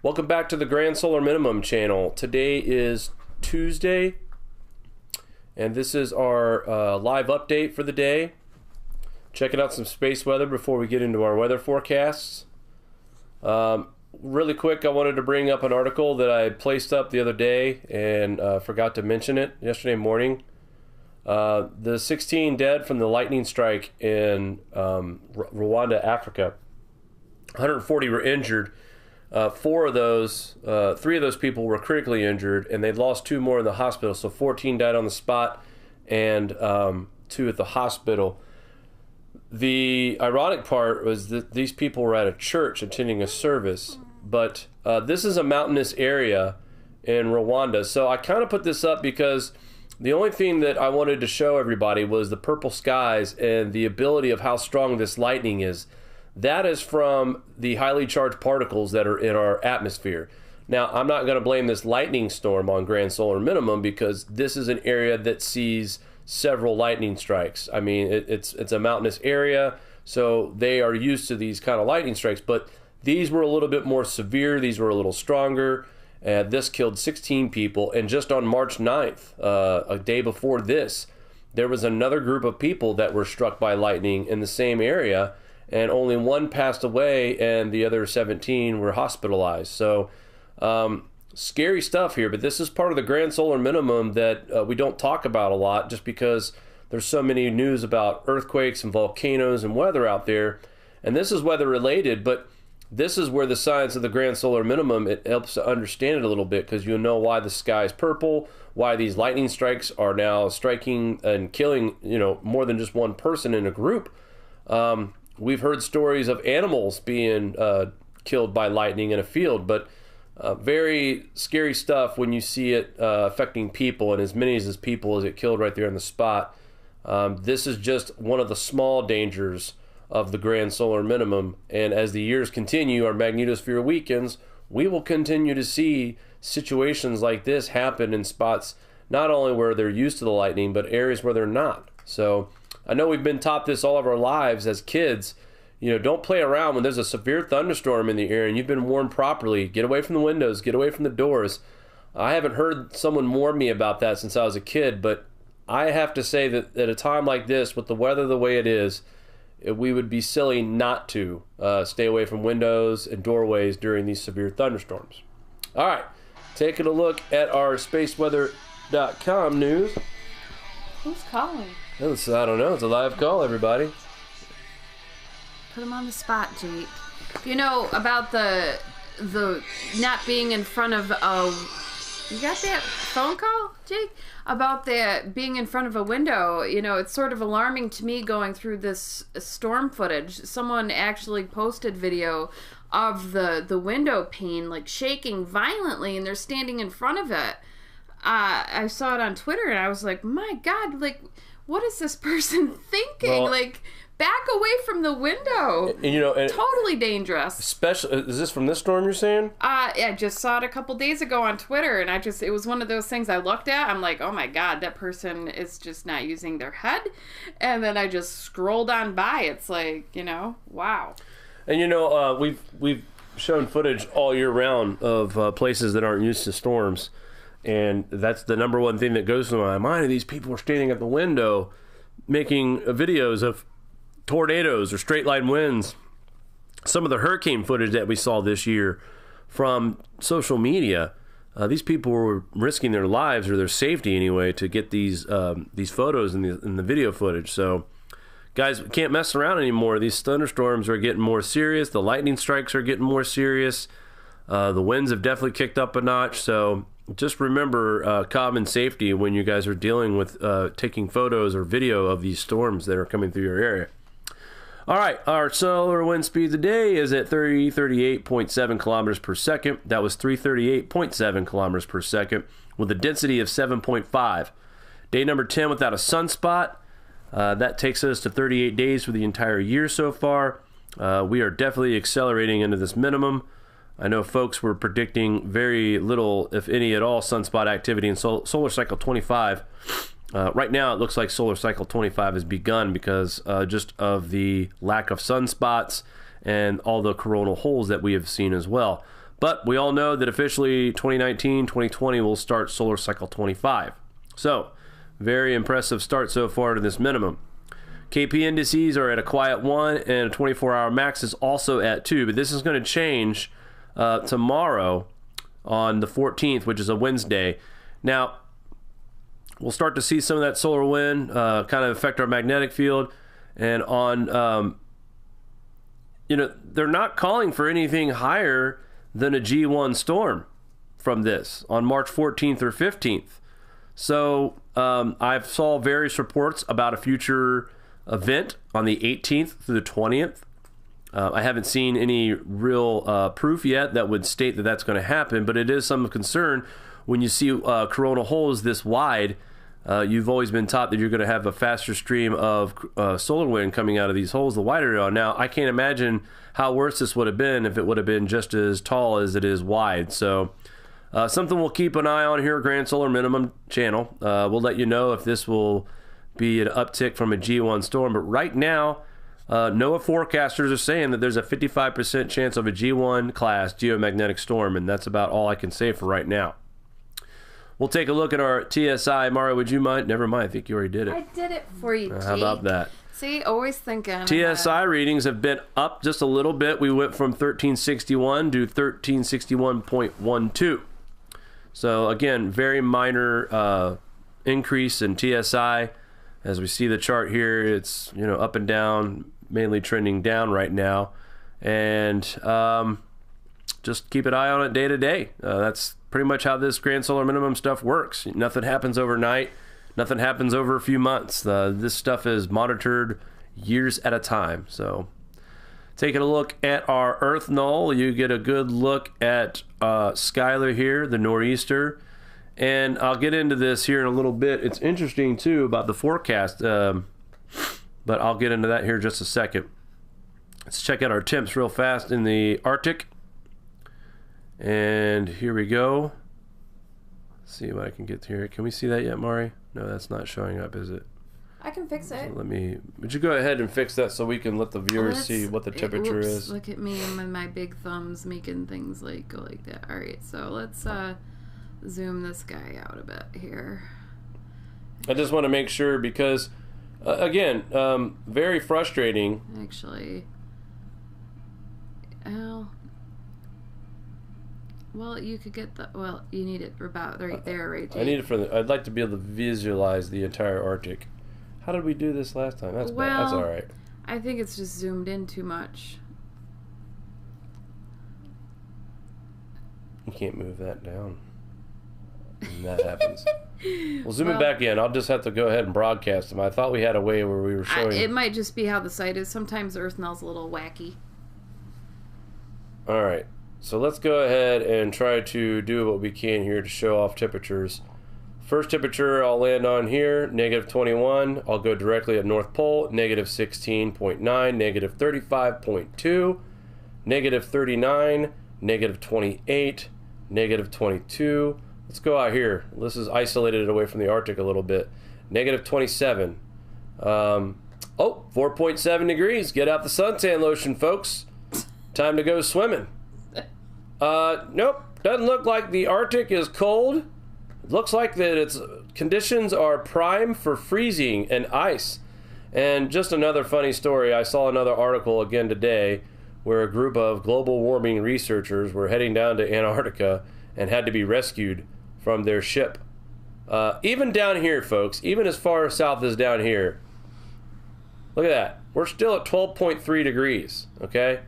Welcome back to the Grand Solar Minimum channel. Today is Tuesday, and this is our live update for the day. Checking out some space weather before we get into our weather forecasts. Really quick, I wanted to bring up an article that I placed up the other day and forgot to mention it yesterday morning. The 16 dead from the lightning strike in Rwanda, Africa. 140 were injured. 3 of those people were critically injured, and they lost 2 more in the hospital. So 14 died on the spot and 2 at the hospital. The ironic part was that these people were at a church attending a service, but this is a mountainous area in Rwanda. So I kind of put this up because the only thing that I wanted to show everybody was the purple skies and the ability of how strong this lightning is. That is from the highly charged particles that are in our atmosphere. Now, I'm not going to blame this lightning storm on Grand Solar Minimum because this is an area that sees several lightning strikes. I mean, it's a mountainous area, so they are used to these kind of lightning strikes, but these were a little bit more severe. These were a little stronger. This killed 16 people, and just on March 9th, a day before this, there was another group of people that were struck by lightning in the same area, and only 1 passed away and the other 17 were hospitalized. So scary stuff here, but this is part of the Grand Solar Minimum that we don't talk about a lot just because there's so many news about earthquakes and volcanoes and weather out there. And this is weather related, but this is where the science of the Grand Solar Minimum, it helps to understand it a little bit, because you'll know why the sky is purple, why these lightning strikes are now striking and killing, more than just one person in a group. We've heard stories of animals being killed by lightning in a field, but very scary stuff when you see it affecting people, and as many as people as it killed right there on the spot. This is just one of the small dangers of the Grand Solar Minimum, and as the years continue, our magnetosphere weakens, we will continue to see situations like this happen in spots not only where they're used to the lightning, but areas where they're not. So I know we've been taught this all of our lives as kids. Don't play around when there's a severe thunderstorm in the air and you've been warned properly. Get away from the windows, get away from the doors. I haven't heard someone warn me about that since I was a kid, but I have to say that at a time like this, with the weather the way it is, we would be silly not to stay away from windows and doorways during these severe thunderstorms. All right, taking a look at our spaceweather.com news. Who's calling? I don't know. It's a live call, everybody. Put him on the spot, Jake. About the not being in front of a... You got that phone call, Jake? About the being in front of a window. It's sort of alarming to me going through this storm footage. Someone actually posted video of the window pane like shaking violently, and they're standing in front of it. I saw it on Twitter, and I was like, my God, what is this person thinking? Well, back away from the window. And totally dangerous. Is this from this storm you're saying? I just saw it a couple days ago on Twitter, and it was one of those things I looked at. I'm like, oh my God, that person is just not using their head. And then I just scrolled on by. It's like, wow. And we've shown footage all year round of places that aren't used to storms. And that's the number one thing that goes through my mind. These people are standing at the window making videos of tornadoes or straight line winds. Some of the hurricane footage that we saw this year from social media, these people were risking their lives, or their safety anyway, to get these photos and the video footage. So guys, we can't mess around anymore. These thunderstorms are getting more serious. The lightning strikes are getting more serious. The winds have definitely kicked up a notch. So just remember common safety when you guys are dealing with taking photos or video of these storms that are coming through your area. All right, our solar wind speed today is at 338.7 kilometers per second. That was 338.7 kilometers per second with a density of 7.5. Day number 10 without a sunspot. That takes us to 38 days for the entire year so far. We are definitely accelerating into this minimum. I know folks were predicting very little, if any at all, sunspot activity in solar cycle 25. Right now, it looks like solar cycle 25 has begun because just of the lack of sunspots and all the coronal holes that we have seen as well. But we all know that officially 2019, 2020 will start solar cycle 25. So, very impressive start so far to this minimum. KP indices are at a quiet 1, and a 24-hour max is also at 2. But this is going to change tomorrow on the 14th, which is a Wednesday. Now, we'll start to see some of that solar wind kind of affect our magnetic field. And on, they're not calling for anything higher than a G1 storm from this on March 14th or 15th. So I've saw various reports about a future event on the 18th through the 20th. I haven't seen any real proof yet that would state that that's going to happen, but it is some concern when you see coronal holes this wide. You've always been taught that you're going to have a faster stream of solar wind coming out of these holes the wider they are. Now, I can't imagine how worse this would have been if it would have been just as tall as it is wide. So something we'll keep an eye on here at Grand Solar Minimum channel. We'll let you know if this will be an uptick from a G1 storm. But right now, NOAA forecasters are saying that there's a 55% chance of a G1 class geomagnetic storm, and that's about all I can say for right now. We'll take a look at our TSI. Mario, would you mind? Never mind. I think you already did it. I did it for you, Jake. How about that? See, always thinking. TSI readings have been up just a little bit. We went from 1361 to 1361.12. So, again, very minor increase in TSI. As we see the chart here, it's up and down, mainly trending down right now. And just keep an eye on it day to day. That's pretty much how this Grand Solar Minimum stuff works. Nothing happens overnight. Nothing happens over a few months. This stuff is monitored years at a time. So taking a look at our Earth null, you get a good look at Skylar here, the noreaster. And I'll get into this here in a little bit. It's interesting, too, about the forecast. But I'll get into that here in just a second. Let's check out our temps real fast in the Arctic. And here we go. Let's see what I can get here. Can we see that yet, Mari? No, that's not showing up, is it? I can fix it. So would you go ahead and fix that so we can let the viewers see what the temperature is? Look at me and my big thumbs making things go like that. All right, so let's zoom this guy out a bit here. I just want to make sure because, again, very frustrating. Actually, well, you could get the. Well, you need it about right there, right? Jake? I need it for the. I'd like to be able to visualize the entire Arctic. How did we do this last time? That's bad. That's all right. I think it's just zoomed in too much. You can't move that down. And that happens. We'll zoom it back in. I'll just have to go ahead and broadcast them. I thought we had a way where we were showing. It might just be how the site is. Sometimes Earth null's a little wacky. All right. So let's go ahead and try to do what we can here to show off temperatures. First temperature I'll land on here, negative 21. I'll go directly at North Pole, negative 16.9, negative 35.2, negative 39, negative 28, negative 22. Let's go out here. This is isolated away from the Arctic a little bit. Negative 27. 4.7 degrees. Get out the suntan lotion, folks. Time to go swimming. Nope. Doesn't look like the Arctic is cold. It looks like that its conditions are prime for freezing and ice. And just another funny story. I saw another article again today where a group of global warming researchers were heading down to Antarctica and had to be rescued from their ship. Even down here, folks, even as far south as down here, look at that. We're still at 12.3 degrees, okay?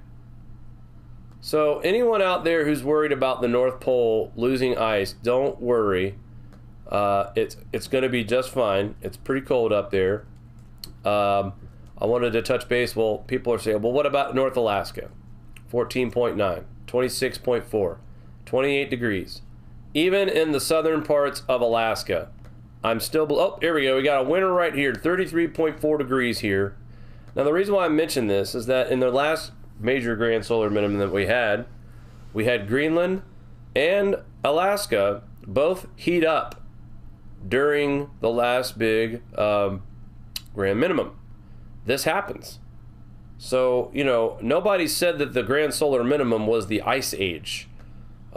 So anyone out there who's worried about the North Pole losing ice, don't worry. It's going to be just fine. It's pretty cold up there. I wanted to touch base. Well, people are saying, well, what about North Alaska? 14.9, 26.4, 28 degrees. Even in the southern parts of Alaska, I'm still below. Oh, here we go. We got a winter right here, 33.4 degrees here. Now, the reason why I mention this is that in the last major grand solar minimum that we had Greenland and Alaska both heat up during the last big grand minimum. This happens. So, nobody said that the grand solar minimum was the ice age.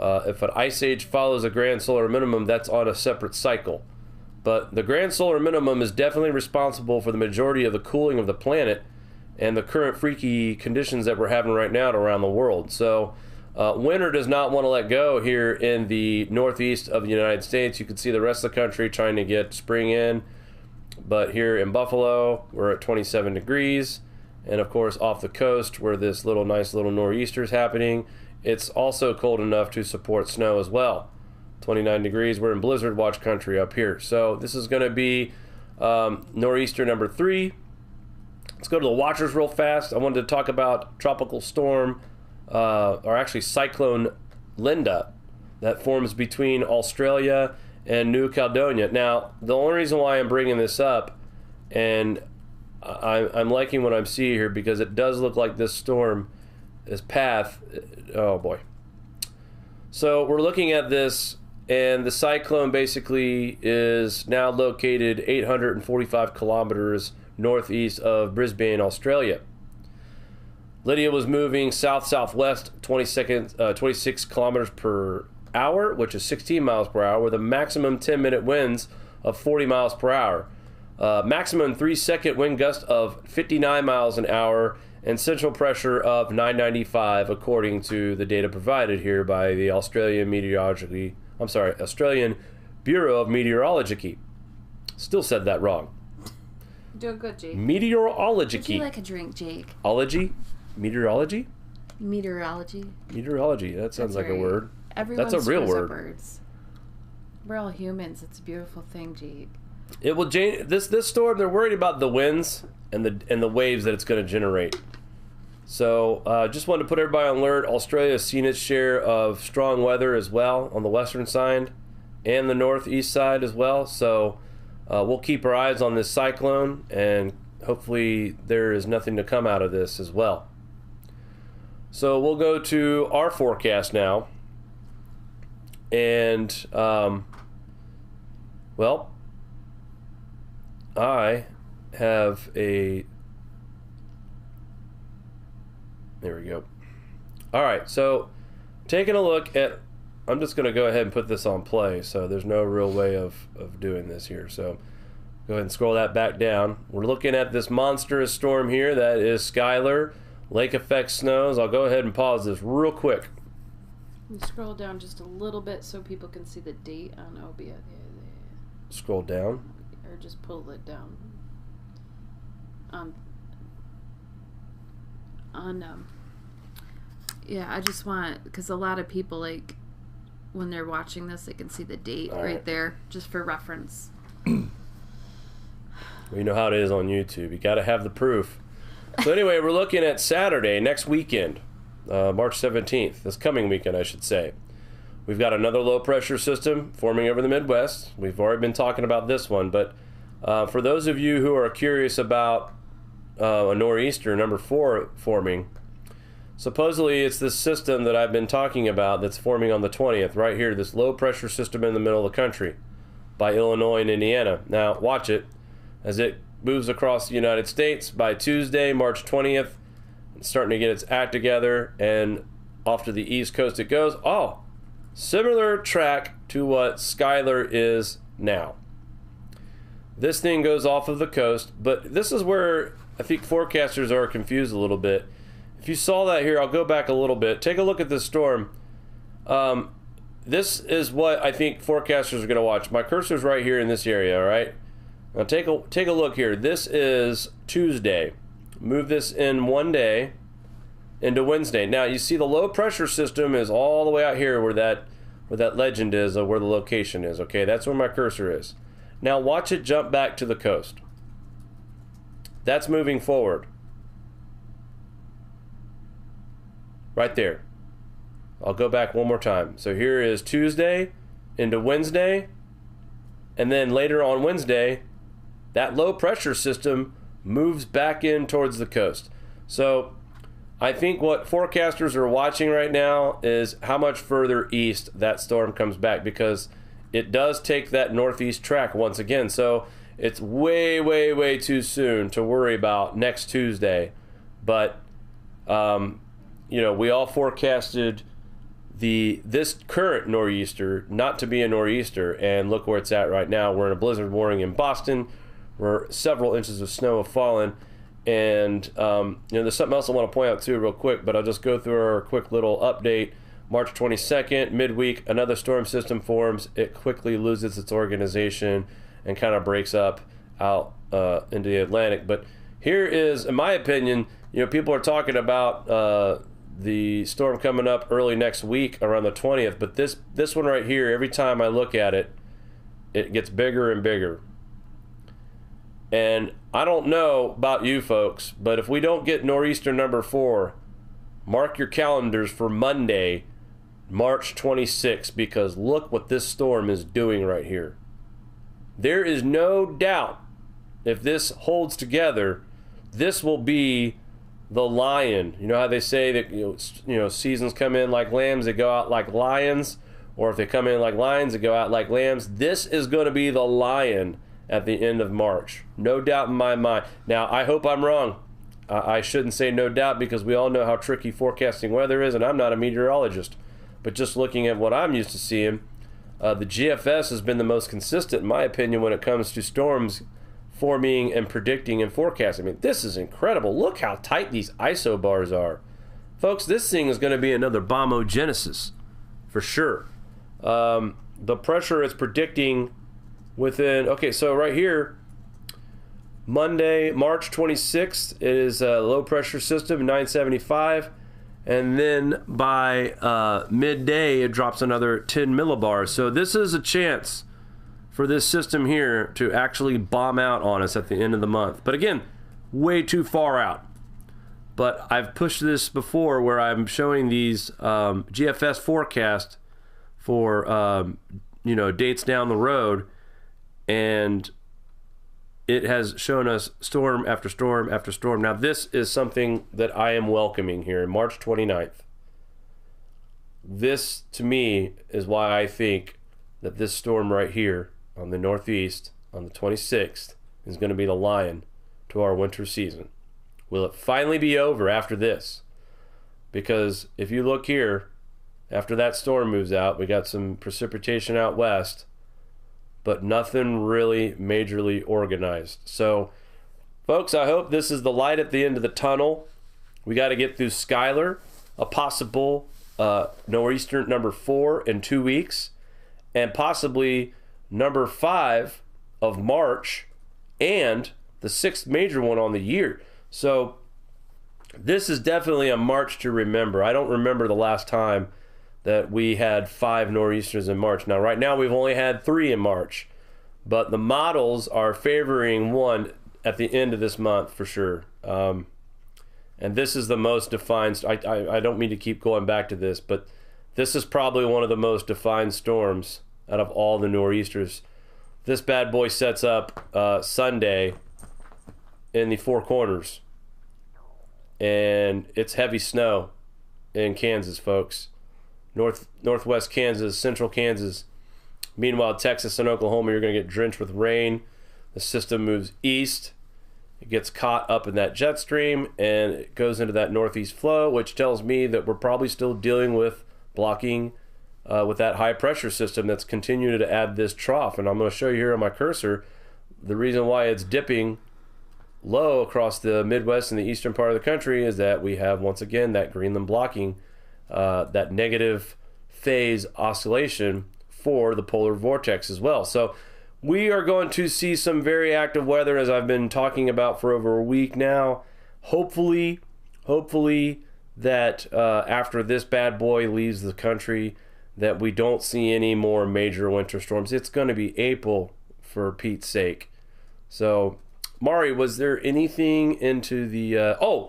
If an ice age follows a grand solar minimum, that's on a separate cycle. But the grand solar minimum is definitely responsible for the majority of the cooling of the planet and the current freaky conditions that we're having right now around the world. So winter does not want to let go here in the northeast of the United States. You can see the rest of the country trying to get spring in. But here in Buffalo, we're at 27 degrees. And of course, off the coast where this nice little nor'easter is happening, it's also cold enough to support snow as well. 29 degrees. We're in blizzard watch country up here. So this is going to be nor'easter number 3. Let's go to the watchers real fast. I wanted to talk about tropical storm, or actually cyclone Linda, that forms between Australia and New Caledonia. Now, the only reason why I'm bringing this up, and I'm liking what I'm seeing here, because it does look like this storm, this path, oh boy. So we're looking at this, and the cyclone basically is now located 845 kilometers northeast of Brisbane, Australia. Lydia was moving south-southwest 26 kilometers per hour, which is 16 miles per hour, with a maximum 10-minute winds of 40 miles per hour. Maximum 3-second wind gust of 59 miles an hour, and central pressure of 995, according to the data provided here by the Australian Bureau of Meteorology. Still said that wrong. Doing good, Jake. Meteorology. Would you like a drink, Jake? Ology? Meteorology? Meteorology. Meteorology. That sounds like a word. Everyone That's a real word. Birds. We're all humans. It's a beautiful thing, Jake. It will. This storm, they're worried about the winds and the waves that it's going to generate. So just wanted to put everybody on alert. Australia has seen its share of strong weather as well on the western side and the northeast side as well. So we'll keep our eyes on this cyclone, and hopefully there is nothing to come out of this as well. So we'll go to our forecast now. And, well, I have a... There we go. All right, so taking a look at... I'm just going to go ahead and put this on play, so there's no real way of doing this here. So go ahead and scroll that back down. We're looking at this monstrous storm here. That is Skylar, lake effect snows. I'll go ahead and pause this real quick. Scroll down just a little bit so people can see the date on OBS. Scroll down. Or just pull it down. Yeah, I just want, because a lot of people, like, when they're watching this, they can see the date right there, just for reference. Well, you know how it is on YouTube. You got to have the proof. So anyway, we're looking at Saturday, next weekend, March 17th, this coming weekend, I should say. We've got another low pressure system forming over the Midwest. We've already been talking about this one, but for those of you who are curious about a nor'easter, number 4, forming, supposedly it's this system that I've been talking about that's forming on the 20th, right here, this low pressure system in the middle of the country by Illinois and Indiana. Now, watch it as it moves across the United States. By Tuesday, March 20th, it's starting to get its act together, and off to the east coast it goes. Oh, similar track to what Skylar is now. This thing goes off of the coast, but this is where I think forecasters are confused a little bit. If you saw that here, I'll go back a little bit. Take a look at this storm. This is what I think forecasters are going to watch. My cursor's right here in this area, all right? Now take a look here. This is Tuesday. Move this in one day into Wednesday. Now you see the low pressure system is all the way out here where that legend is, or where the location is. Okay, that's where my cursor is. Now watch it jump back to the coast. That's moving forward. Right there. I'll go back one more time. So here is Tuesday into Wednesday, and then later on Wednesday, that low pressure system moves back in towards the coast. So I think what forecasters are watching right now is how much further east that storm comes back, because it does take that northeast track once again. So it's way, way, way too soon to worry about next Tuesday. But, you know, we all forecasted this current nor'easter not to be a nor'easter, and look where it's at right now. We're in a blizzard warning in Boston, where several inches of snow have fallen. And there's something else I want to point out too real quick, but I'll just go through our quick little update. March 22nd, midweek, another storm system forms. It quickly loses its organization and kind of breaks up out into the Atlantic. But here is, in my opinion, people are talking about the storm coming up early next week around the 20th. But this one right here, every time I look at it, it gets bigger and bigger. And I don't know about you folks, but if we don't get nor'easter number 4, mark your calendars for Monday, March 26th, because look what this storm is doing right here. There is no doubt, if this holds together, this will be the lion. You know how they say that seasons come in like lambs, they go out like lions, or if they come in like lions, they go out like lambs. This is going to be the lion at the end of March. No doubt in my mind. Now, I hope I'm wrong. I shouldn't say no doubt, because we all know how tricky forecasting weather is, and I'm not a meteorologist. But just looking at what I'm used to seeing, the GFS has been the most consistent, in my opinion, when it comes to storms forming and predicting and forecasting. I mean, this is incredible. Look how tight these isobars are. Folks, this thing is going to be another bombogenesis, for sure. The pressure is predicting within, okay, so right here, Monday, March 26th, it is a low pressure system, 975. And then by midday, it drops another 10 millibars. So this is a chance for this system here to actually bomb out on us at the end of the month. But again, way too far out. But I've pushed this before, where I'm showing these GFS forecast for dates down the road, and it has shown us storm after storm after storm. Now, this is something that I am welcoming here, March 29th. This, to me, is why I think that this storm right here on the northeast on the 26th is going to be the lion to our winter season. Will it finally be over after this? Because if you look here, after that storm moves out, we got some precipitation out west, but nothing really majorly organized. So, folks, I hope this is the light at the end of the tunnel. We got to get through Skylar, a possible nor'easter number 4 in 2 weeks, and possibly number 5 of March, and the 6th major one on the year. So, this is definitely a March to remember. I don't remember the last time that we had 5 nor'easters in March. Now, right now, we've only had 3 in March, but the models are favoring 1 at the end of this month for sure. And this is the most defined. I don't mean to keep going back to this, but this is probably one of the most defined storms out of all the nor'easters. This bad boy sets up Sunday in the Four Corners, and it's heavy snow in Kansas, folks. Northwest Kansas, central Kansas. Meanwhile, Texas and Oklahoma, you're going to get drenched with rain. The system moves east. It gets caught up in that jet stream, and it goes into that northeast flow, which tells me that we're probably still dealing with blocking with that high pressure system that's continuing to add this trough. And I'm going to show you here on my cursor the reason why it's dipping low across the Midwest and the eastern part of the country is that we have, once again, that Greenland blocking, that negative phase oscillation for the polar vortex as well. So we are going to see some very active weather, as I've been talking about for over a week now. Hopefully that after this bad boy leaves the country, that we don't see any more major winter storms. It's going to be April, for Pete's sake. So, Mari, was there anything into the...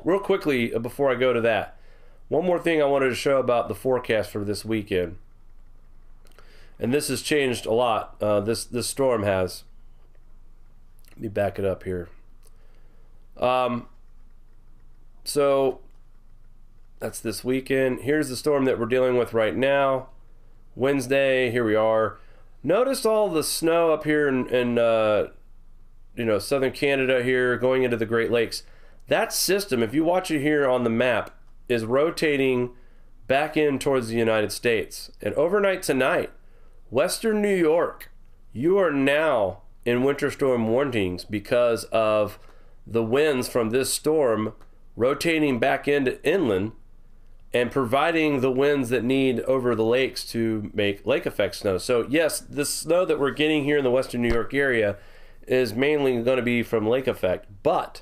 real quickly, before I go to that, one more thing I wanted to show about the forecast for this weekend. And this has changed a lot. This storm has. Let me back it up here. So that's this weekend. Here's the storm that we're dealing with right now. Wednesday, here we are. Notice all the snow up here in southern Canada here going into the Great Lakes. That system, if you watch it here on the map, is rotating back in towards the United States. And overnight tonight, Western New York, you are now in winter storm warnings because of the winds from this storm rotating back into inland and providing the winds that need over the lakes to make lake effect snow. So yes, the snow that we're getting here in the Western New York area is mainly going to be from lake effect, but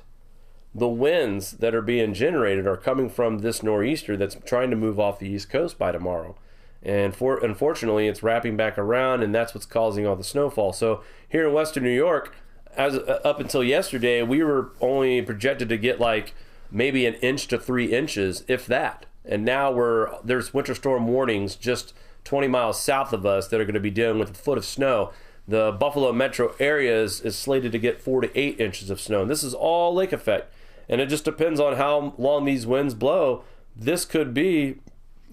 the winds that are being generated are coming from this nor'easter that's trying to move off the East Coast by tomorrow. And unfortunately, it's wrapping back around, and that's what's causing all the snowfall. So here in Western New York, as up until yesterday, we were only projected to get like maybe 1 inch to 3 inches, if that. And now there's winter storm warnings just 20 miles south of us that are going to be dealing with a foot of snow. The Buffalo metro area is slated to get 4 to 8 inches of snow. And this is all lake effect. And it just depends on how long these winds blow. This could be,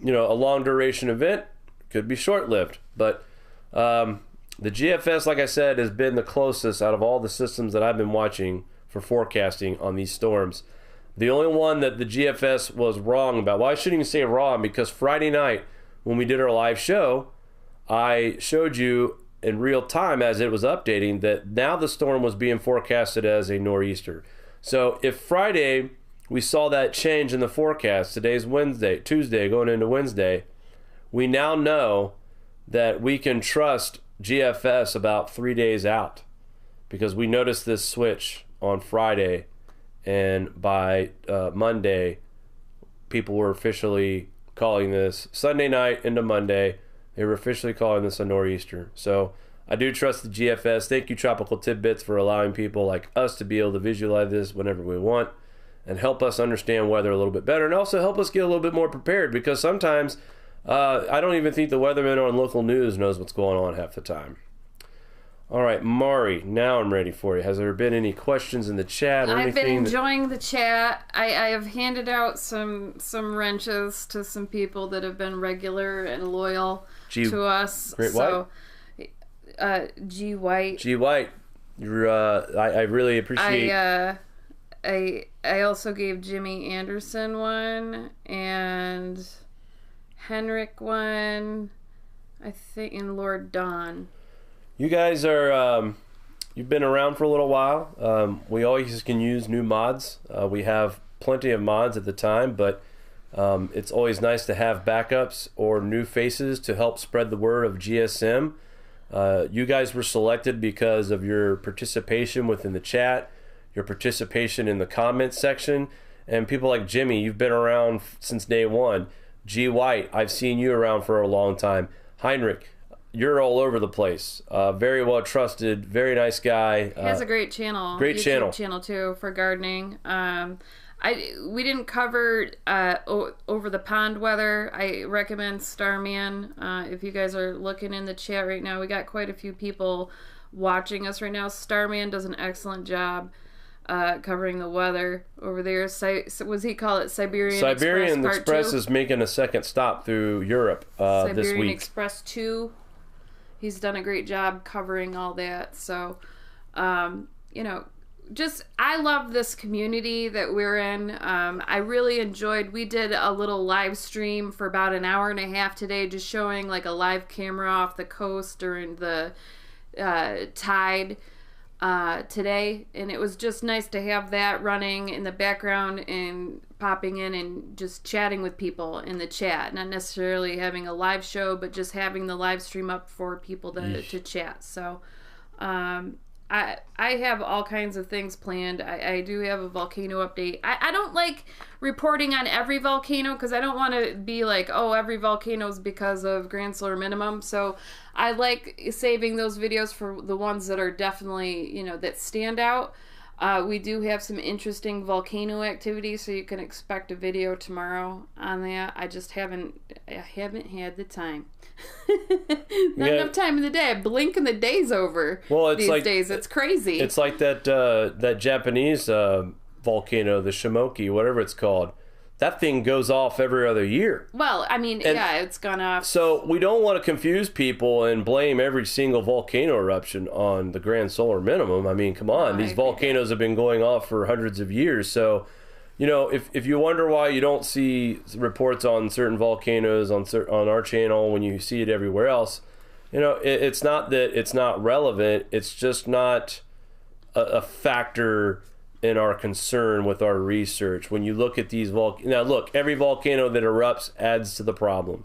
a long duration event, could be short-lived. But the GFS, like I said, has been the closest out of all the systems that I've been watching for forecasting on these storms. The only one that the GFS was wrong about, well, I shouldn't even say wrong, because Friday night when we did our live show, I showed you in real time as it was updating that now the storm was being forecasted as a nor'easter. So if Friday we saw that change in the forecast, today's Tuesday going into Wednesday, we now know that we can trust GFS about 3 days out, because we noticed this switch on Friday, and by Monday people were officially calling this Sunday night into Monday. They were officially calling this a nor'easter. So I do trust the GFS. Thank you, Tropical Tidbits, for allowing people like us to be able to visualize this whenever we want and help us understand weather a little bit better, and also help us get a little bit more prepared, because sometimes I don't even think the weatherman on local news knows what's going on half the time. All right, Mari, now I'm ready for you. Has there been any questions in the chat or anything? I've been enjoying the chat. I have handed out some wrenches to some people that have been regular and loyal to us. Great so, G White. G White, you're, I really appreciate. I also gave Jimmy Anderson one and Henrik one, I think, and Lord Don. You guys are, you've been around for a little while. We always can use new mods. We have plenty of mods at the time, but it's always nice to have backups or new faces to help spread the word of GSM. You guys were selected because of your participation within the chat, your participation in the comments section, and people like Jimmy, you've been around since day one. G White, I've seen you around for a long time. Heinrich, you're all over the place. Very well trusted, very nice guy. He has a great channel. Great YouTube channel too for gardening. We didn't cover over the pond weather. I recommend Starman. If you guys are looking in the chat right now, we got quite a few people watching us right now. Starman does an excellent job covering the weather over there. Was he call it Siberian Express is making a second stop through Europe this week. Siberian Express 2. He's done a great job covering all that. So, just I love this community that we're in. I really enjoyed. We did a little live stream for about an hour and a half today, just showing like a live camera off the coast during the tide today, and it was just nice to have that running in the background and popping in and just chatting with people in the chat, not necessarily having a live show, but just having the live stream up for people to chat. So I have all kinds of things planned. I do have a volcano update. I don't like reporting on every volcano, because I don't want to be like, oh, every volcano is because of Grand Solar Minimum. So I like saving those videos for the ones that are definitely, that stand out. We do have some interesting volcano activities, so you can expect a video tomorrow on that. I just haven't had the time. Not enough time in the day. I blink and the day's over. Well, it's these days. It's crazy. It's like that Japanese volcano, the Shimoki, whatever it's called. That thing goes off every other year. Well, I mean, it's gone off. So we don't want to confuse people and blame every single volcano eruption on the Grand Solar Minimum. I mean, come on. These volcanoes have been going off for hundreds of years. So, you know, if you wonder why you don't see reports on certain volcanoes on our channel when you see it everywhere else, you know, it's not that it's not relevant. It's just not a factor in our concern with our research. When you look at these now look, every volcano that erupts adds to the problem.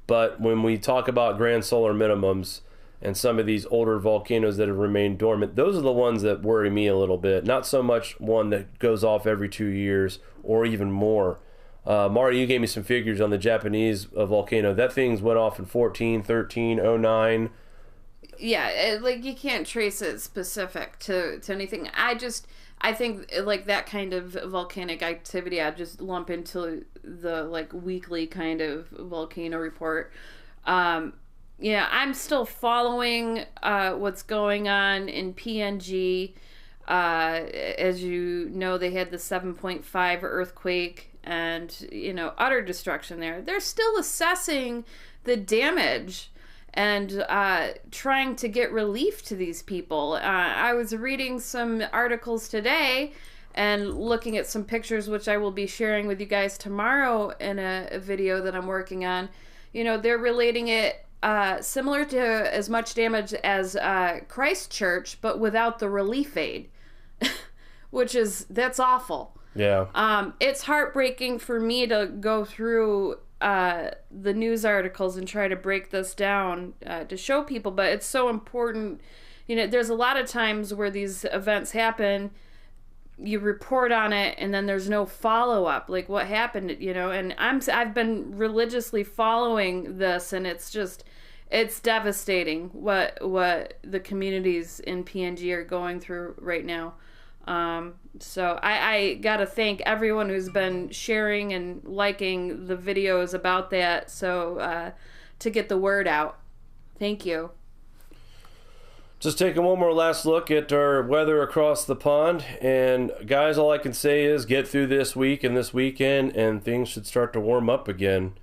But when we talk about grand solar minimums and some of these older volcanoes that have remained dormant, those are the ones that worry me a little bit. Not so much one that goes off every 2 years or even more. Mari, you gave me some figures on the Japanese volcano. That thing's went off in 14, 13, 09. Yeah, like you can't trace it specific to anything. I think like that kind of volcanic activity I just lump into the like weekly kind of volcano report. Yeah, I'm still following what's going on in PNG. As you know, they had the 7.5 earthquake and, you know, utter destruction there. They're still assessing the damage and trying to get relief to these people. I was reading some articles today and looking at some pictures, which I will be sharing with you guys tomorrow in a video that I'm working on. You know, they're relating it similar to as much damage as Christchurch, but without the relief aid, that's awful. Yeah. It's heartbreaking for me to go through the news articles and try to break this down to show people, but it's so important. You know, there's a lot of times where these events happen, you report on it, and then there's no follow-up, like what happened, you know, and I've been religiously following this, and it's devastating what the communities in PNG are going through right now. So I gotta thank everyone who's been sharing and liking the videos about that, so to get the word out. Thank you. Just taking one more last look at our weather across the pond, and guys, all I can say is get through this week and this weekend, and things should start to warm up again.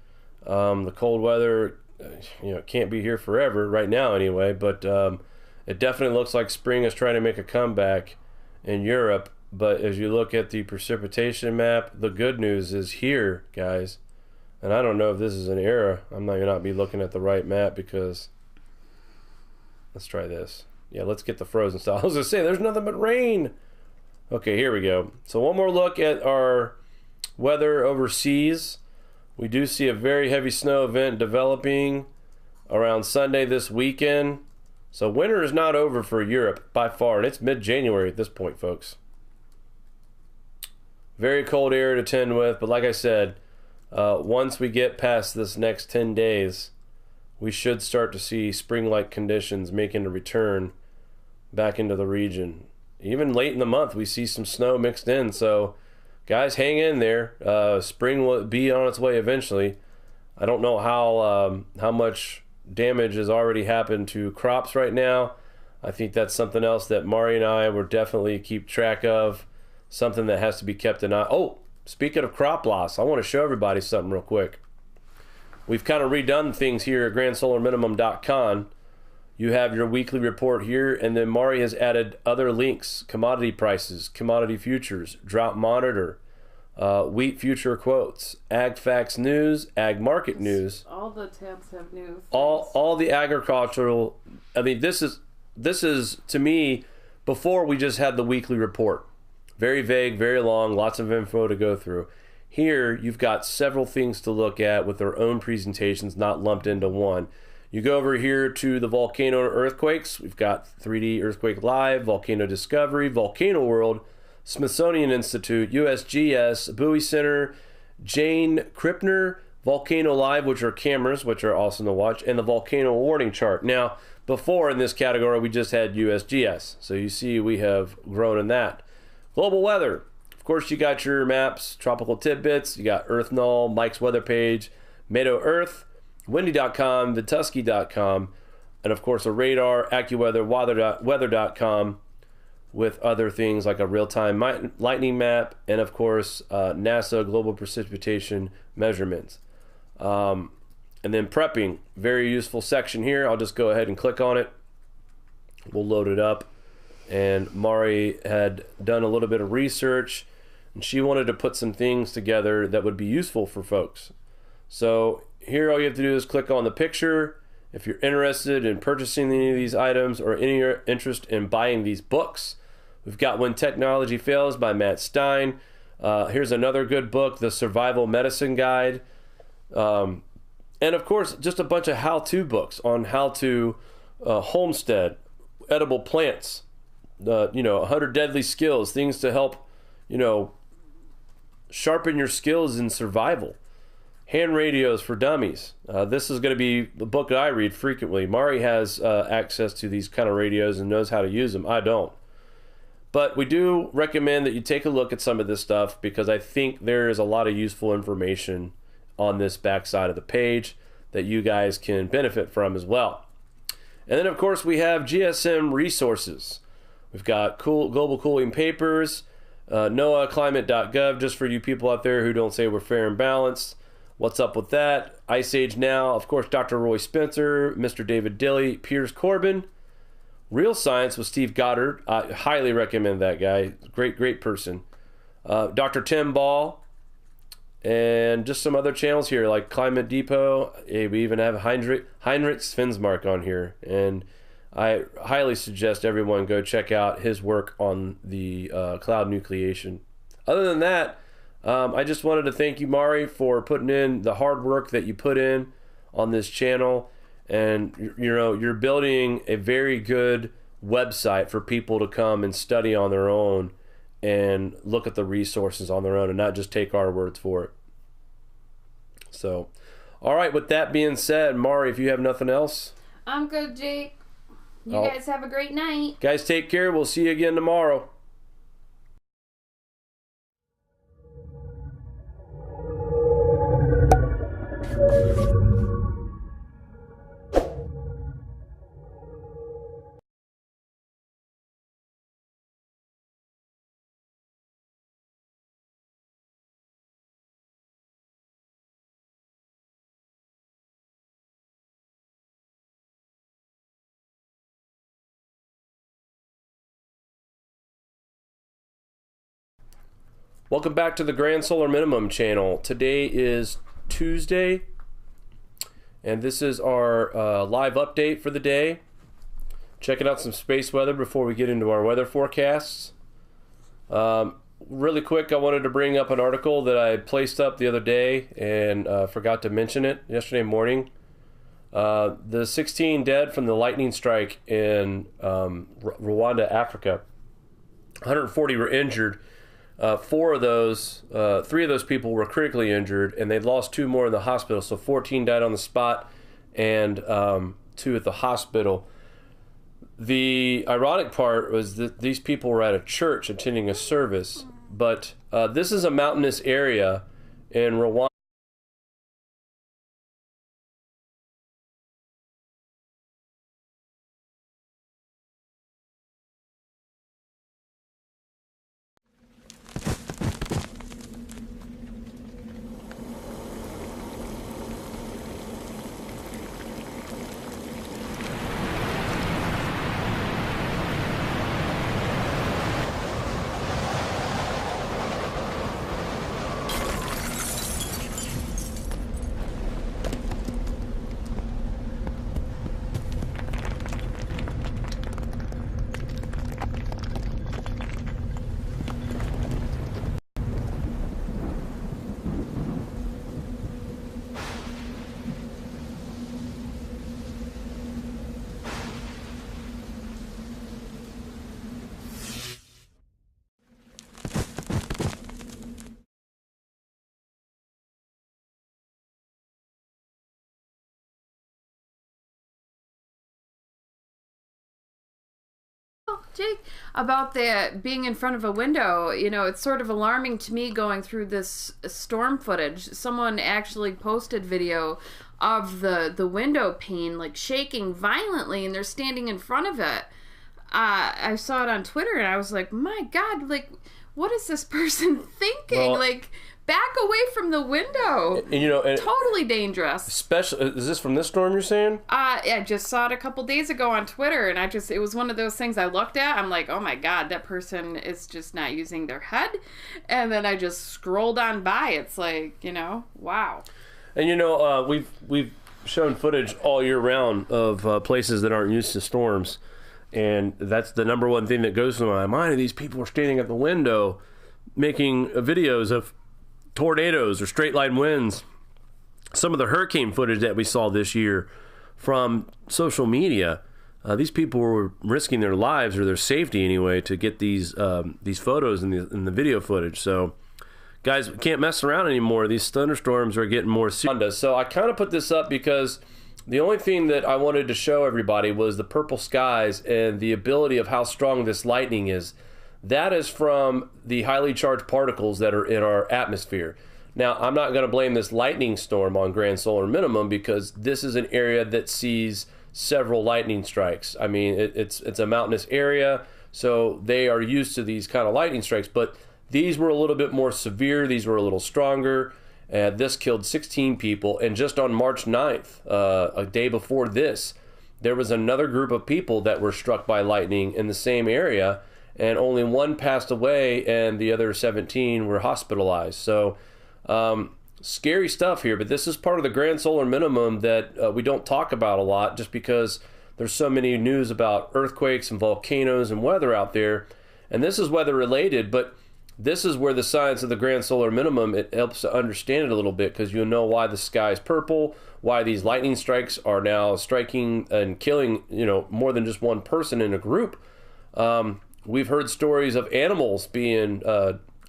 The cold weather, you know, can't be here forever right now anyway, but it definitely looks like spring is trying to make a comeback in Europe. But as you look at the precipitation map, the good news is here, guys. And I don't know if this is an error. I'm not going to be looking at the right map because... Let's try this. Yeah, let's get the frozen style. I was going to say, there's nothing but rain. Okay, here we go. So one more look at our weather overseas. We do see a very heavy snow event developing around Sunday this weekend. So winter is not over for Europe by far, and it's mid-January at this point, folks. Very cold air to tend with, but like I said, once we get past this next 10 days, we should start to see spring-like conditions making a return back into the region. Even late in the month, we see some snow mixed in, so guys, hang in there. Spring will be on its way eventually. I don't know how much damage has already happened to crops right now. I think that's something else that Mari and I will definitely keep track of. Something that has to be kept an eye. Oh, speaking of crop loss, I want to show everybody something real quick. We've kind of redone things here at grandsolarminimum.com. You have your weekly report here, and then Mari has added other links: commodity prices, commodity futures, drought monitor, wheat future quotes, ag facts news, ag market news. All the tabs have new. All the agricultural. I mean, this is to me. Before we just had the weekly report. Very vague, very long, lots of info to go through. Here, you've got several things to look at with their own presentations, not lumped into one. You go over here to the volcano and earthquakes. We've got 3D Earthquake Live, Volcano Discovery, Volcano World, Smithsonian Institute, USGS, Bowie Center, Jane Krippner, Volcano Live, which are cameras, which are awesome to watch, and the Volcano Warning Chart. Now, before in this category, we just had USGS. So you see we have grown in that. Global weather. Of course, you got your maps, tropical tidbits. You got Earth Null, Mike's weather page, Meadow Earth, windy.com, vituski.com, and of course a radar, AccuWeather, weather.com, with other things like a real-time lightning map, and of course NASA global precipitation measurements. And then prepping, very useful section here. I'll just go ahead and click on it. We'll load it up. And Mari had done a little bit of research. and she wanted to put some things together that would be useful for folks. So here all you have to do is click on the picture if you're interested in purchasing any of these items or any interest in buying these books. We've got When Technology Fails by Matt Stein. Here's another good book, The Survival Medicine Guide. And of course, just a bunch of how-to books on how to homestead, edible plants, 100 deadly skills, things to help, sharpen your skills in survival. Hand radios for dummies. This is going to be the book I read frequently. Mari has access to these kind of radios and knows how to use them. I don't. But we do recommend that you take a look at some of this stuff because I think there is a lot of useful information on this back side of the page that you guys can benefit from as well. And then, of course, we have GSM resources. We've got cool global cooling papers, noahclimate.gov, just for you people out there who don't say we're fair and balanced. What's up with that? Ice Age Now, of course, Dr. Roy Spencer, Mr. David Dilley, Piers Corbin. Real Science with Steve Goddard. I highly recommend that guy. Great person. Dr. Tim Ball. And just some other channels here like Climate Depot. We even have Heinrich Svensmark on here. And I highly suggest everyone go check out his work on the cloud nucleation. Other than that, I just wanted to thank you, Mari, for putting in the hard work that you put in on this channel. And you're building a very good website for people to come and study on their own and look at the resources on their own and not just take our words for it. So, all right, with that being said, Mari, if you have nothing else. I'm good, Jake. You guys have a great night. Guys, take care. We'll see you again tomorrow. Welcome back to the Grand Solar Minimum channel. Today is Tuesday, and this is our live update for the day. Checking out some space weather before we get into our weather forecasts. Really quick, I wanted to bring up an article that I placed up the other day and forgot to mention it yesterday morning. The 16 dead from the lightning strike in Rwanda, Africa. 140 were injured. 3 of those people were critically injured, and they lost 2 more in the hospital. So 14 died on the spot, and 2 at the hospital. The ironic part was that these people were at a church attending a service, but this is a mountainous area in Rwanda. Jake, about the being in front of a window, it's sort of alarming to me going through this storm footage. Someone actually posted video of the window pane like shaking violently, and they're standing in front of it. I saw it on Twitter, and I was like, my God, like, what is this person thinking? Well, like, back away from the window. And you know, and totally dangerous. Especially, is this from this storm you're saying? I just saw it a couple days ago on Twitter, and it was one of those things I looked at. I'm like, oh my God, that person is just not using their head. And then I just scrolled on by. It's like, you know, wow. And you know, we've shown footage all year round of places that aren't used to storms, and that's the number one thing that goes through my mind. These people are standing at the window making videos of tornadoes or straight line winds. Some of the hurricane footage that we saw this year from social media, these people were risking their lives or their safety anyway to get these photos and the video footage. So guys, we can't mess around anymore. These thunderstorms are getting more serious. So I kind of put this up because the only thing that I wanted to show everybody was the purple skies and the ability of how strong this lightning is. That is from the highly charged particles that are in our atmosphere. Now, I'm not going to blame this lightning storm on grand solar minimum because this is an area that sees several lightning strikes. I mean, it's a mountainous area, so they are used to these kind of lightning strikes, but these were a little bit more severe. These were a little stronger. This killed 16 people. And just on March 9th, a day before this, there was another group of people that were struck by lightning in the same area, and only one passed away and the other 17 were hospitalized. So scary stuff here, but this is part of the grand solar minimum that we don't talk about a lot just because there's so many news about earthquakes and volcanoes and weather out there. And this is weather related, but this is where the science of the grand solar minimum, it helps to understand it a little bit, because you'll know why the sky is purple, why these lightning strikes are now striking and killing, you know, more than just one person in a group. We've heard stories of animals being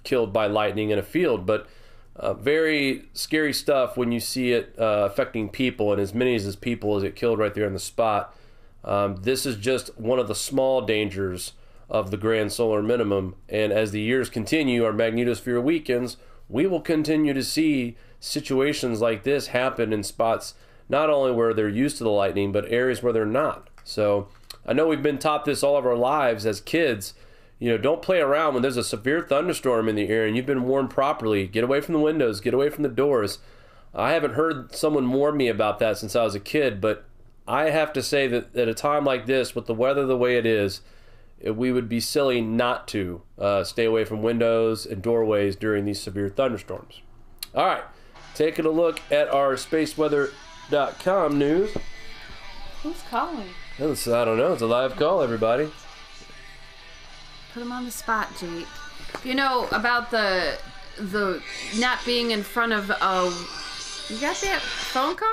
killed by lightning in a field, but very scary stuff when you see it affecting people, and as many as people as it killed right there on the spot. This is just one of the small dangers of the grand solar minimum, and as the years continue, our magnetosphere weakens, we will continue to see situations like this happen in spots not only where they're used to the lightning, but areas where they're not. So I know we've been taught this all of our lives as kids. You know, don't play around when there's a severe thunderstorm in the air and you've been warned properly. Get away from the windows, get away from the doors. I haven't heard someone warn me about that since I was a kid, but I have to say that at a time like this, with the weather the way it is, we would be silly not to stay away from windows and doorways during these severe thunderstorms. All right, taking a look at our spaceweather.com news. Who's calling? I don't know. It's a live call, everybody. Put him on the spot, Jake. You know about the not being in front of a... You got that phone call?